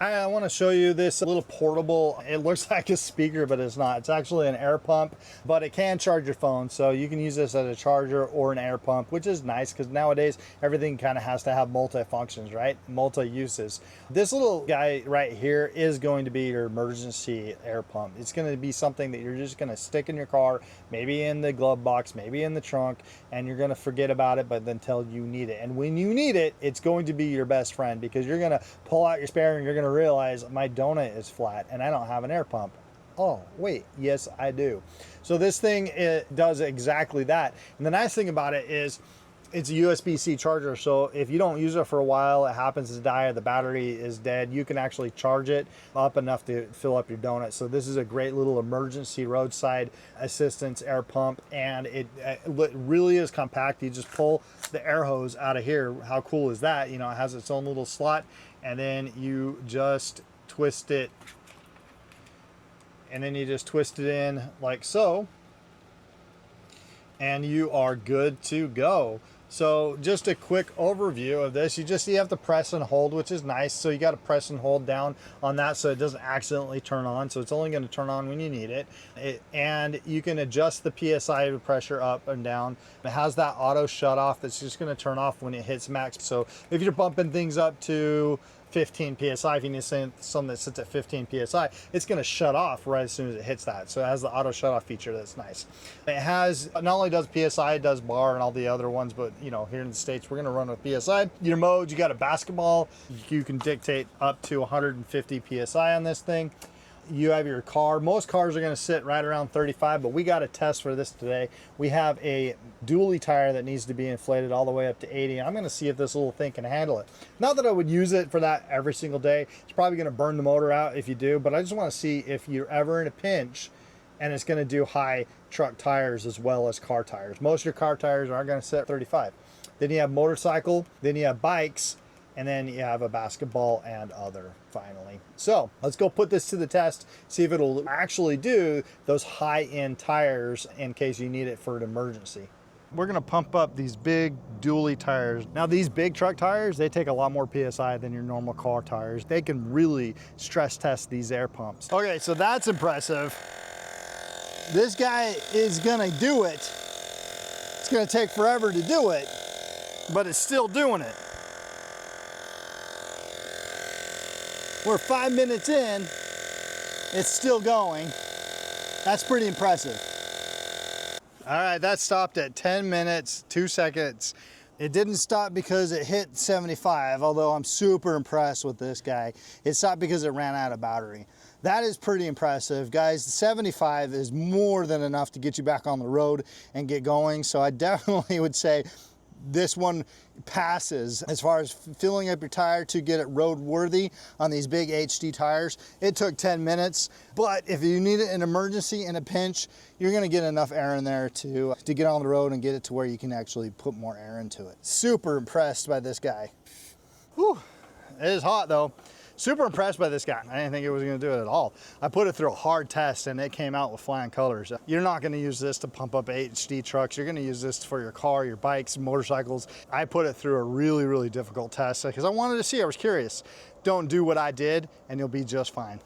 I want to show you this little portable, it looks like a speaker, but it's not. It's actually an air pump, but it can charge your phone. So you can use this as a charger or an air pump, which is nice because nowadays everything kind of has to have multi-functions, right? Multi-uses. This little guy right here is going to be your emergency air pump. It's going to be something that you're just going to stick in your car, maybe in the glove box, maybe in the trunk, and you're going to forget about it, but until you need it. And when you need it, it's going to be your best friend because you're going to pull out your spare and you're going to realize my donut is flat and I don't have an air pump. Oh, wait, yes, I do. So this thing, it does exactly that. And the nice thing about it is it's a USB-C charger. So if you don't use it for a while, it happens to die or the battery is dead, you can actually charge it up enough to fill up your donut. So this is a great little emergency roadside assistance air pump. And it really is compact. You just pull the air hose out of here. How cool is that? You know, it has its own little slot, and then you just twist it, and then you just twist it in like so, and you are good to go. So just a quick overview of this. You have to press and hold, which is nice. So you got to press and hold down on that so it doesn't accidentally turn on. So it's only going to turn on when you need it. And you can adjust the PSI pressure up and down. It has that auto shut off that's just going to turn off when it hits max. So if you're bumping things up to 15 psi, if you need something that sits at 15 psi, it's going to shut off right as soon as it hits that. So it has the auto shut off feature. That's nice. It has, not only does psi, it does bar and all the other ones, but you know, here in the States we're going to run with psi. Your modes, you got a basketball, you can dictate up to 150 psi on this thing. You have your car. Most cars are going to sit right around 35, but we got a test for this today. We have a dually tire that needs to be inflated all the way up to 80. And I'm going to see if this little thing can handle it. Not that I would use it for that every single day. It's probably going to burn the motor out if you do, but I just want to see if you're ever in a pinch, and it's going to do high truck tires as well as car tires. Most of your car tires are going to sit at 35. Then you have motorcycle, then you have bikes, and then you have a basketball and other finally. So let's go put this to the test, see if it'll actually do those high-end tires in case you need it for an emergency. We're gonna pump up these big dually tires. Now these big truck tires, they take a lot more PSI than your normal car tires. They can really stress test these air pumps. Okay, so that's impressive. This guy is gonna do it. It's gonna take forever to do it, but it's still doing it. We're 5 minutes in, it's still going. That's pretty impressive. All right, that stopped at 10 minutes, 2 seconds. It didn't stop because it hit 75, although I'm super impressed with this guy. It stopped because it ran out of battery. That is pretty impressive. Guys, 75 is more than enough to get you back on the road and get going. So I definitely would say this one passes as far as filling up your tire to get it roadworthy on these big HD tires. It took 10 minutes, but if you need it in emergency, in a pinch, you're gonna get enough air in there to get on the road and get it to where you can actually put more air into it. Super impressed by this guy. Whew, it is hot though. Super impressed by this guy. I didn't think it was gonna do it at all. I put it through a hard test and it came out with flying colors. You're not gonna use this to pump up HD trucks. You're gonna use this for your car, your bikes, motorcycles. I put it through a really, really difficult test because I wanted to see, I was curious. Don't do what I did and you'll be just fine.